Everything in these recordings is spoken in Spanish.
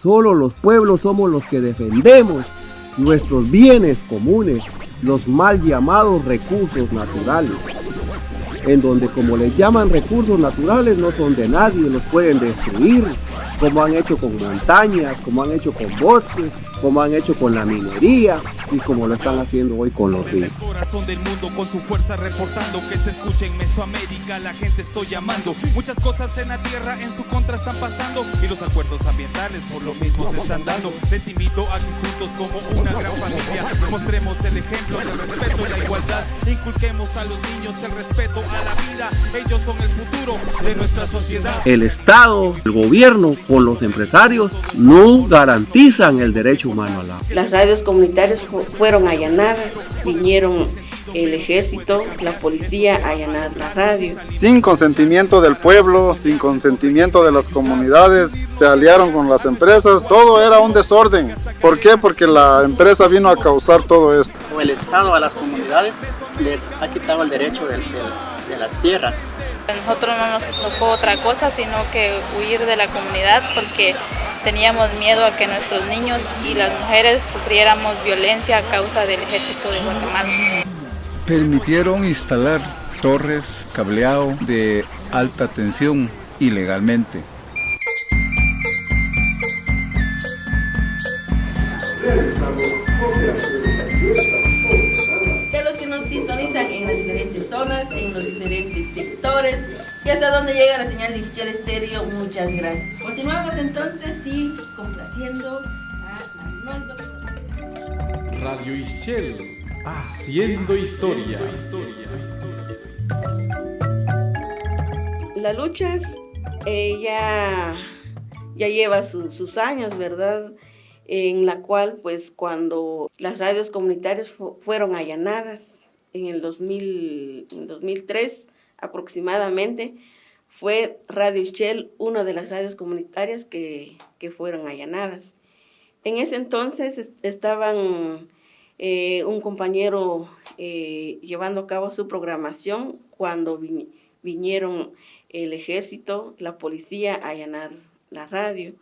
Solo los pueblos somos los que defendemos nuestros bienes comunes, los mal llamados recursos naturales, en donde como les llaman recursos naturales no son de nadie, los pueden destruir, como han hecho con montañas, como han hecho con bosques, como han hecho con la minería y como lo están haciendo hoy con los ríos. El corazón del mundo con su fuerza reportando que se escuche en Mesoamérica, la gente estoy llamando. Muchas cosas en la tierra en su contra están pasando y los acuerdos ambientales por lo mismo se están dando. Les invito a que juntos como una gran familia mostremos el ejemplo del respeto y la igualdad. Inculquemos a los niños el respeto a la vida, ellos son el futuro de nuestra sociedad. El Estado, el gobierno con los empresarios no garantizan el derecho humano al agua. Las radios comunitarias fueron allanadas, vinieron el ejército, la policía a allanar la radio. Sin consentimiento del pueblo, sin consentimiento de las comunidades, se aliaron con las empresas, todo era un desorden. ¿Por qué? Porque la empresa vino a causar todo esto. El Estado a las comunidades les ha quitado el derecho de las tierras. A nosotros no nos tocó otra cosa sino que huir de la comunidad porque teníamos miedo a que nuestros niños y las mujeres sufriéramos violencia a causa del ejército de Guatemala. Permitieron instalar torres, cableado de alta tensión ilegalmente. De los que nos sintonizan en las diferentes zonas, en los diferentes sectores y hasta donde llega la señal de Ixchel Estéreo, muchas gracias. Continuamos entonces y complaciendo a Arnoldo. Radio Ixchel, haciendo historia. La lucha ya lleva sus años, ¿verdad? En la cual, pues, cuando las radios comunitarias fueron allanadas en el 2003 aproximadamente, fue Radio Ixchel una de las radios comunitarias que fueron allanadas. En ese entonces estaban un compañero llevando a cabo su programación cuando vinieron el ejército, la policía a allanar la radio.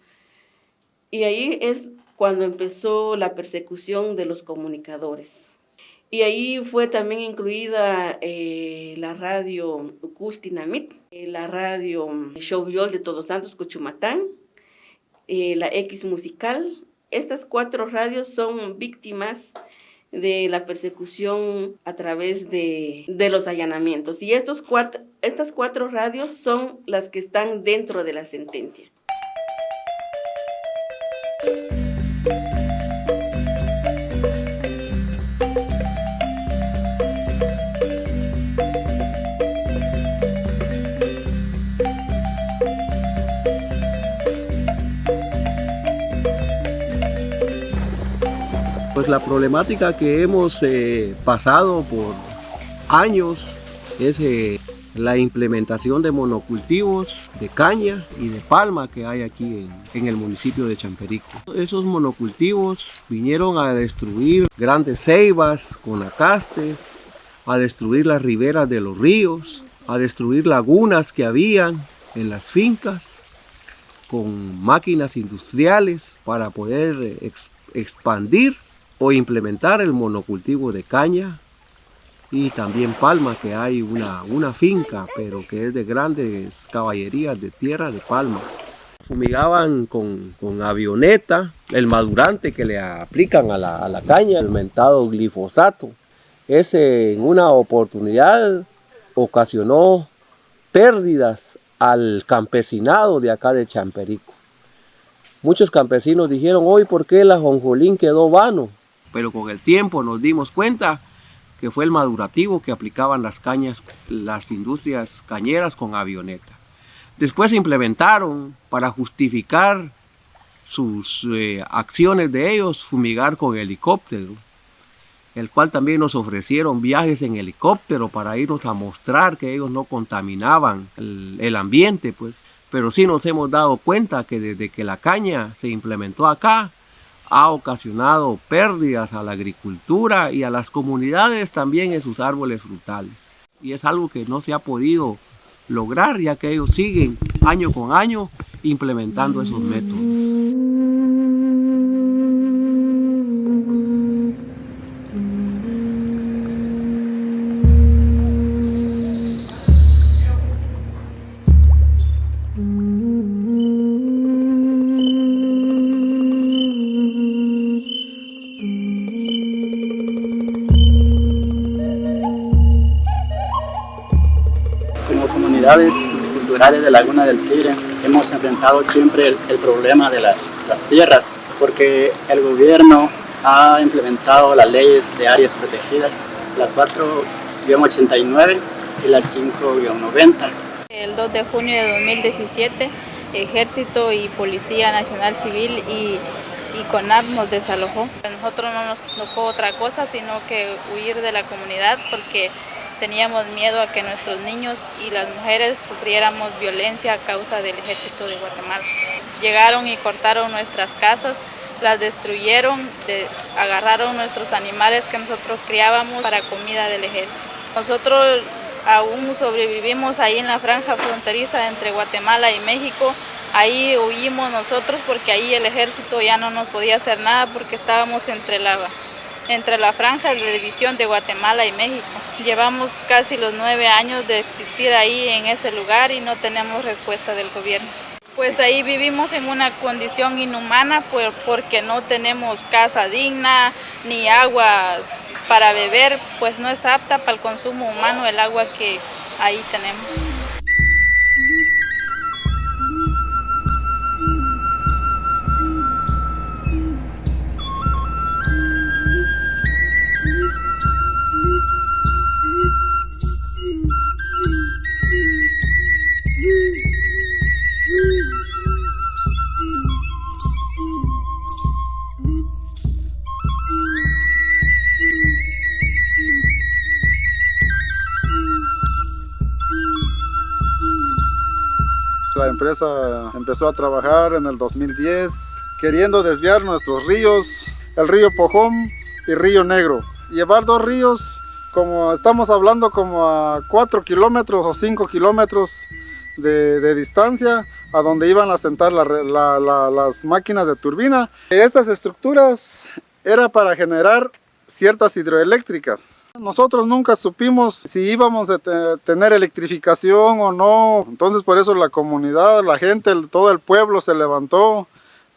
Y ahí es cuando empezó la persecución de los comunicadores. Y ahí fue también incluida la radio Ucultinamit, la radio Showviol de Todos Santos, Cuchumatán, la X Musical. Estas 4 radios son víctimas de la persecución a través de los allanamientos. Y estas 4 radios son las que están dentro de la sentencia. Pues la problemática que hemos pasado por años es la implementación de monocultivos de caña y de palma que hay aquí en el municipio de Champerico. Esos monocultivos vinieron a destruir grandes ceibas con acastes, a destruir las riberas de los ríos, a destruir lagunas que habían en las fincas con máquinas industriales para poder expandir o implementar el monocultivo de caña y también palma, que hay una finca, pero que es de grandes caballerías de tierra de palma. Fumigaban con avioneta el madurante que le aplican a la caña, el mentado glifosato. Ese en una oportunidad ocasionó pérdidas al campesinado de acá de Champerico. Muchos campesinos dijeron, hoy ¿por qué el ajonjolín quedó vano? Pero con el tiempo nos dimos cuenta que fue el madurativo que aplicaban las cañas, las industrias cañeras con avioneta. Después implementaron, para justificar sus acciones de ellos, fumigar con helicóptero, el cual también nos ofrecieron viajes en helicóptero para irnos a mostrar que ellos no contaminaban el ambiente, pues. Pero sí nos hemos dado cuenta que desde que la caña se implementó acá, ha ocasionado pérdidas a la agricultura y a las comunidades también en sus árboles frutales. Y es algo que no se ha podido lograr, ya que ellos siguen año con año implementando esos métodos. comunidades culturales de Laguna del Tigre hemos enfrentado siempre el problema de las tierras, porque el gobierno ha implementado las leyes de áreas protegidas, la 4-89 y la 5-90. El 2 de junio de 2017, Ejército y Policía Nacional Civil y CONAP nos desalojó. A nosotros no nos tocó otra cosa sino que huir de la comunidad porque teníamos miedo a que nuestros niños y las mujeres sufriéramos violencia a causa del Ejército de Guatemala. Llegaron y cortaron nuestras casas, las destruyeron, agarraron nuestros animales que nosotros criábamos para comida del ejército. Nosotros aún sobrevivimos ahí en la franja fronteriza entre Guatemala y México. Ahí huimos nosotros porque ahí el ejército ya no nos podía hacer nada porque estábamos entre la franja de división de Guatemala y México. Llevamos casi los 9 años de existir ahí en ese lugar y no tenemos respuesta del gobierno. Pues ahí vivimos en una condición inhumana porque no tenemos casa digna ni agua para beber, pues no es apta para el consumo humano el agua que ahí tenemos. La empresa empezó a trabajar en el 2010 queriendo desviar nuestros ríos, el río Pojón y río Negro. Llevar 2 ríos, como estamos hablando, como a 4 kilómetros o 5 kilómetros de distancia, a donde iban a sentar las máquinas de turbina. Estas estructuras era para generar ciertas hidroeléctricas. Nosotros nunca supimos si íbamos a tener electrificación o no, entonces por eso la comunidad, la gente, todo el pueblo se levantó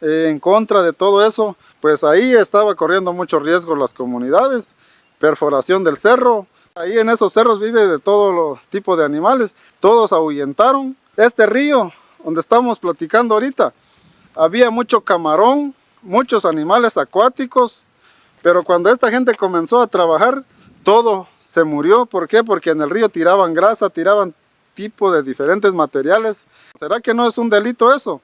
en contra de todo eso. Pues ahí estaba corriendo mucho riesgo las comunidades, perforación del cerro. Ahí en esos cerros vive de todo tipo de animales, todos ahuyentaron. Este río donde estamos platicando ahorita, había mucho camarón, muchos animales acuáticos, pero cuando esta gente comenzó a trabajar, todo se murió. ¿Por qué? Porque en el río tiraban grasa, tiraban tipo de diferentes materiales. ¿Será que no es un delito eso?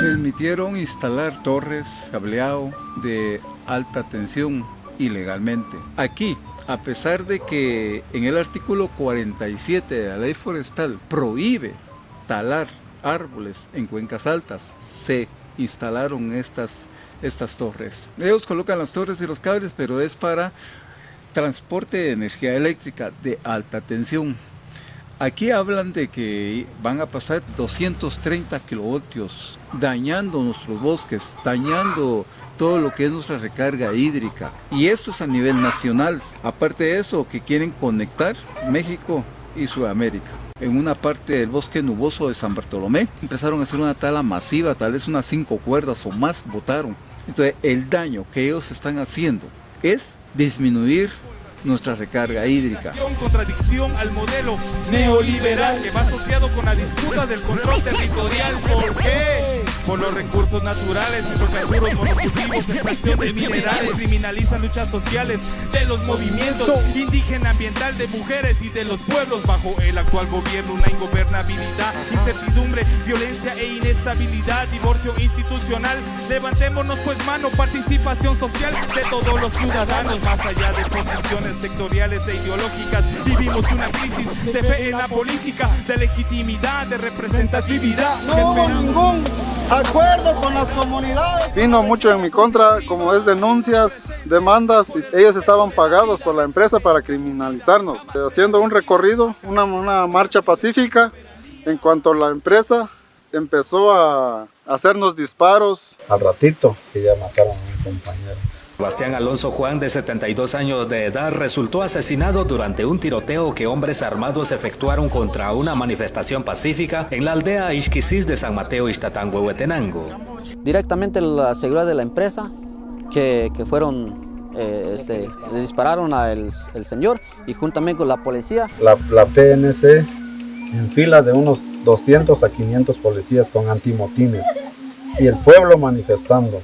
Permitieron instalar torres, cableado de alta tensión ilegalmente. Aquí, a pesar de que en el artículo 47 de la ley forestal prohíbe talar árboles en cuencas altas, se instalaron estas torres. Ellos colocan las torres y los cables, pero es para transporte de energía eléctrica de alta tensión. Aquí hablan de que van a pasar 230 kilovoltios, dañando nuestros bosques, dañando todo lo que es nuestra recarga hídrica. Y esto es a nivel nacional. Aparte de eso, que quieren conectar México y Sudamérica. En una parte del bosque nuboso de San Bartolomé, empezaron a hacer una tala masiva, tal vez unas 5 cuerdas o más botaron. Entonces, el daño que ellos están haciendo es disminuir nuestra recarga hídrica. Contradicción al modelo neoliberal que va asociado con la disputa del control territorial. ¿Por qué? Por los recursos naturales, hidrocarburos, monocultivos, extracción de minerales, criminalizan luchas sociales de los movimientos indígena, ambiental, de mujeres y de los pueblos. Bajo el actual gobierno, una ingobernabilidad, incertidumbre, violencia e inestabilidad, divorcio institucional. Levantémonos pues mano, participación social de todos los ciudadanos, más allá de posiciones sectoriales e ideológicas. Vivimos una crisis de fe en la política, de legitimidad, de representatividad. No hubo ningún acuerdo con las comunidades. Vino mucho en mi contra, como es denuncias, demandas, y ellos estaban pagados por la empresa para criminalizarnos. Haciendo un recorrido, una marcha pacífica, en cuanto la empresa empezó a hacernos disparos. Al ratito que ya mataron a mi compañero. Sebastián Alonso Juan, de 72 años de edad, resultó asesinado durante un tiroteo que hombres armados efectuaron contra una manifestación pacífica en la aldea Ixquisis de San Mateo, Ixtatán, Huehuetenango. Directamente la seguridad de la empresa que fueron, le dispararon al señor y juntamente con la policía. La PNC en fila de unos 200 a 500 policías con antimotines y el pueblo manifestando,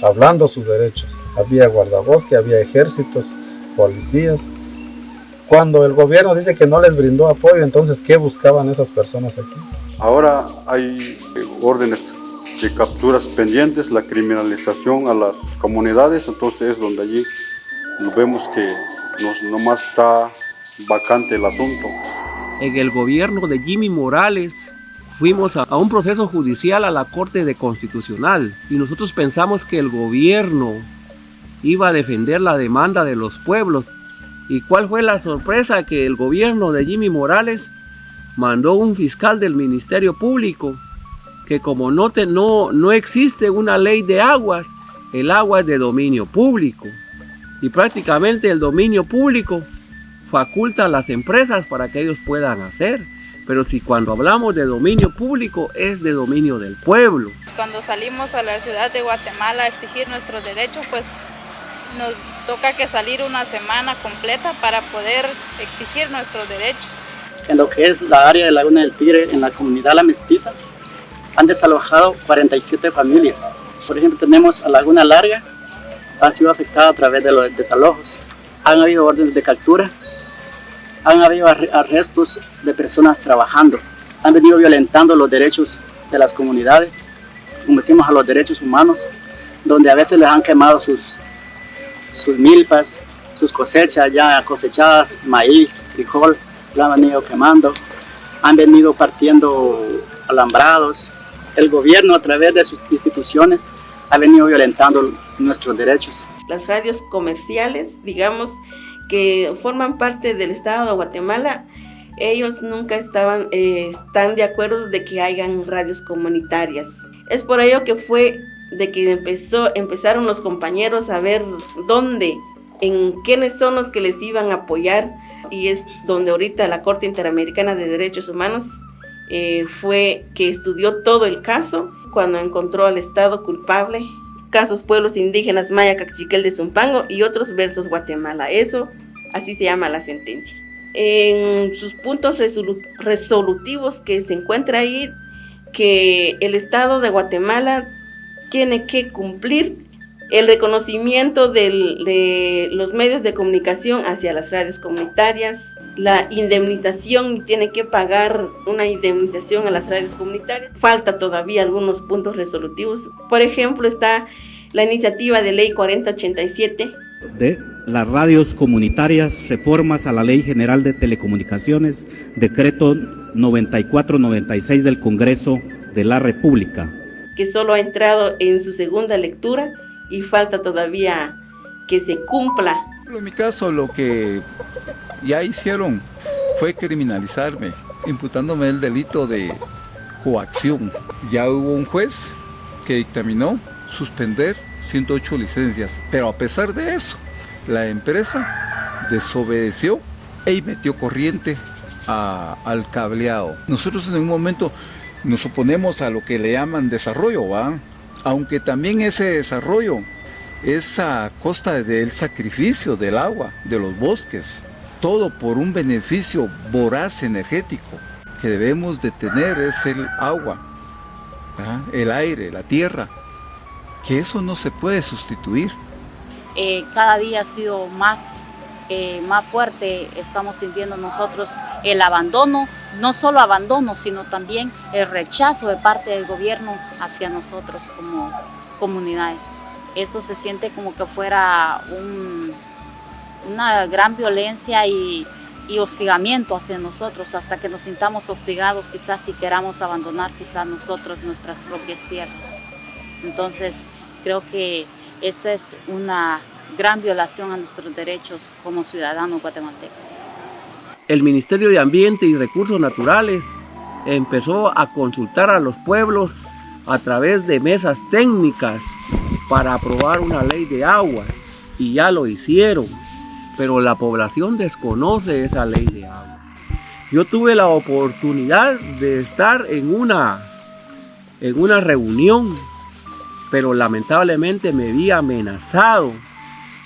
hablando sus derechos. Había guardabosque, había ejércitos, policías. Cuando el gobierno dice que no les brindó apoyo, entonces ¿qué buscaban esas personas aquí? Ahora hay órdenes de capturas pendientes, la criminalización a las comunidades, entonces es donde allí nos vemos que nomás está vacante el asunto. En el gobierno de Jimmy Morales fuimos a un proceso judicial a la Corte de Constitucional y nosotros pensamos que el gobierno iba a defender la demanda de los pueblos. ¿Y cuál fue la sorpresa? Que el gobierno de Jimmy Morales mandó un fiscal del Ministerio Público que como no existe una ley de aguas, el agua es de dominio público y prácticamente el dominio público faculta a las empresas para que ellos puedan hacer. Pero si cuando hablamos de dominio público es de dominio del pueblo. Cuando salimos a la ciudad de Guatemala a exigir nuestros derechos, pues nos toca que salir una semana completa para poder exigir nuestros derechos. En lo que es la área de Laguna del Tigre, en la comunidad La Mestiza, han desalojado 47 familias. Por ejemplo, tenemos a Laguna Larga, ha sido afectada a través de los desalojos. Han habido órdenes de captura, han habido arrestos de personas trabajando, han venido violentando los derechos de las comunidades, como decimos, a los derechos humanos, donde a veces les han quemado sus milpas, sus cosechas ya cosechadas, maíz, frijol, la han venido quemando, han venido partiendo alambrados. El gobierno a través de sus instituciones ha venido violentando nuestros derechos. Las radios comerciales, digamos, que forman parte del Estado de Guatemala, ellos nunca están de acuerdo de que hayan radios comunitarias. Es por ello que fue de que empezaron los compañeros a ver en quiénes son los que les iban a apoyar, y es donde ahorita la Corte Interamericana de Derechos Humanos fue que estudió todo el caso cuando encontró al Estado culpable, casos pueblos indígenas Maya Cachiquel de Zumpango y otros versus Guatemala. Eso, así se llama la sentencia. En sus puntos resolutivos que se encuentra ahí, que el Estado de Guatemala tiene que cumplir el reconocimiento de los medios de comunicación hacia las radios comunitarias, la indemnización, tiene que pagar una indemnización a las radios comunitarias. Falta todavía algunos puntos resolutivos. Por ejemplo, está la iniciativa de ley 4087 de las radios comunitarias, reformas a la Ley General de Telecomunicaciones, decreto 9496 del Congreso de la República, que solo ha entrado en su segunda lectura y falta todavía que se cumpla. En mi caso, lo que ya hicieron fue criminalizarme, imputándome el delito de coacción. Ya hubo un juez que dictaminó suspender 108 licencias, pero a pesar de eso, la empresa desobedeció y metió corriente al cableado. Nosotros en un momento nos oponemos a lo que le llaman desarrollo, ¿va? Aunque también ese desarrollo es a costa del sacrificio del agua, de los bosques, todo por un beneficio voraz energético que debemos de tener, es el agua, ¿verdad? El aire, la tierra, que eso no se puede sustituir. Cada día ha sido más fuerte, estamos sintiendo nosotros el abandono, no solo abandono, sino también el rechazo de parte del gobierno hacia nosotros como comunidades. Esto se siente como que fuera una gran violencia y hostigamiento hacia nosotros, hasta que nos sintamos hostigados, quizás si queramos abandonar quizás nosotros nuestras propias tierras. Entonces creo que esta es una gran violación a nuestros derechos como ciudadanos guatemaltecos. El Ministerio de Ambiente y Recursos Naturales empezó a consultar a los pueblos a través de mesas técnicas para aprobar una ley de agua y ya lo hicieron, pero la población desconoce esa ley de agua. Yo tuve la oportunidad de estar en una reunión, pero lamentablemente me vi amenazado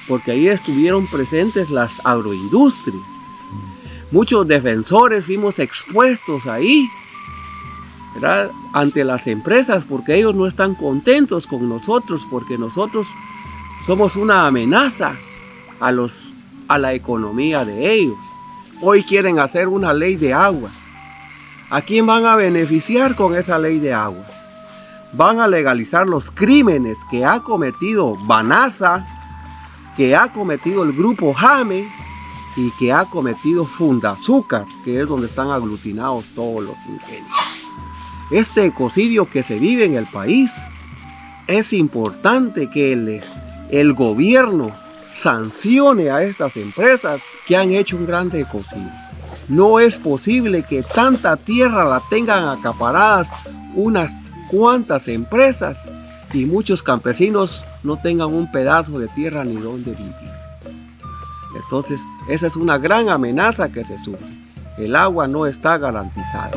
porque ahí estuvieron presentes las agroindustrias. Muchos defensores fuimos expuestos ahí, ¿verdad?, ante las empresas, porque ellos no están contentos con nosotros, porque nosotros somos una amenaza a la economía de ellos. Hoy quieren hacer una ley de agua. ¿A quién van a beneficiar con esa ley de agua? Van a legalizar los crímenes que ha cometido Banasa, que ha cometido el grupo Jame y que ha cometido Fundazúcar, que es donde están aglutinados todos los ingenios. Este ecocidio que se vive en el país, es importante que el gobierno sancione a estas empresas que han hecho un gran ecocidio. No es posible que tanta tierra la tengan acaparadas unas cuantas empresas y muchos campesinos no tengan un pedazo de tierra ni donde vivir. Entonces, esa es una gran amenaza que se sufre. El agua no está garantizada.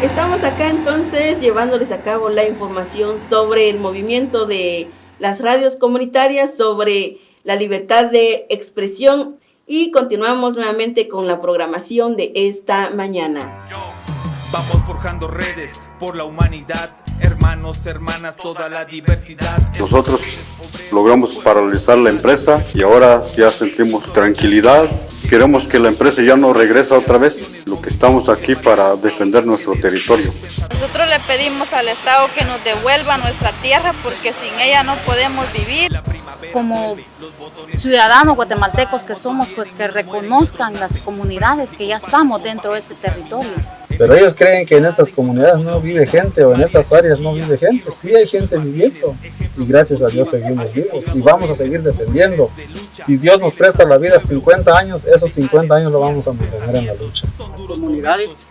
Estamos acá entonces llevándoles a cabo la información sobre el movimiento de las radios comunitarias, sobre la libertad de expresión, y continuamos nuevamente con la programación de esta mañana. Vamos forjando redes por la humanidad, hermanos, hermanas, toda la diversidad. Nosotros logramos paralizar la empresa y ahora ya sentimos tranquilidad. Queremos que la empresa ya no regrese otra vez. Lo que estamos aquí para defender nuestro territorio. Nosotros le pedimos al Estado que nos devuelva nuestra tierra porque sin ella no podemos vivir. Como ciudadanos guatemaltecos que somos, pues que reconozcan las comunidades que ya estamos dentro de ese territorio. Pero ellos creen que en estas comunidades no vive gente o en estas áreas no vive gente. Sí hay gente viviendo y gracias a Dios seguimos vivos y vamos a seguir defendiendo. Si Dios nos presta la vida 50 años, esos 50 años lo vamos a mantener en la lucha. Comunidades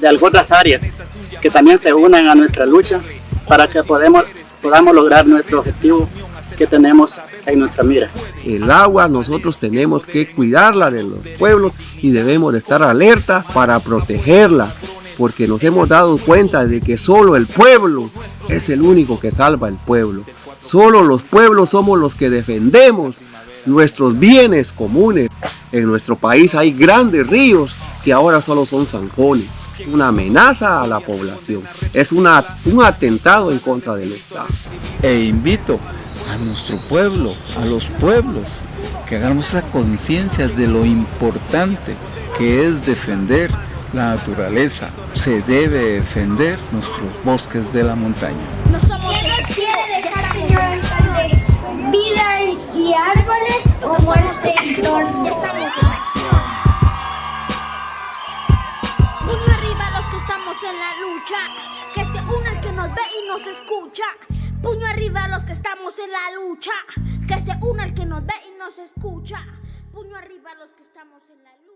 de algunas áreas que también se unan a nuestra lucha para que podamos lograr nuestro objetivo que tenemos en nuestra mira. El agua nosotros tenemos que cuidarla de los pueblos y debemos de estar alerta para protegerla, porque nos hemos dado cuenta de que solo el pueblo es el único que salva el pueblo. Solo los pueblos somos los que defendemos nuestros bienes comunes. En nuestro país hay grandes ríos que ahora solo son zanjones. Es una amenaza a la población, es un atentado en contra del Estado. E invito a nuestro pueblo, a los pueblos, que hagamos esa conciencia de lo importante que es defender la naturaleza. Se debe defender nuestros bosques de la montaña. No somos el quiere dejar, señor, vida y árboles o muerte y entorno. Ya estamos en acción. Puño arriba a los que estamos en la lucha, que se una el que nos ve y nos escucha. Puño arriba a los que estamos en la lucha, que se una el que nos ve y nos escucha. Puño arriba a los que estamos en la lucha.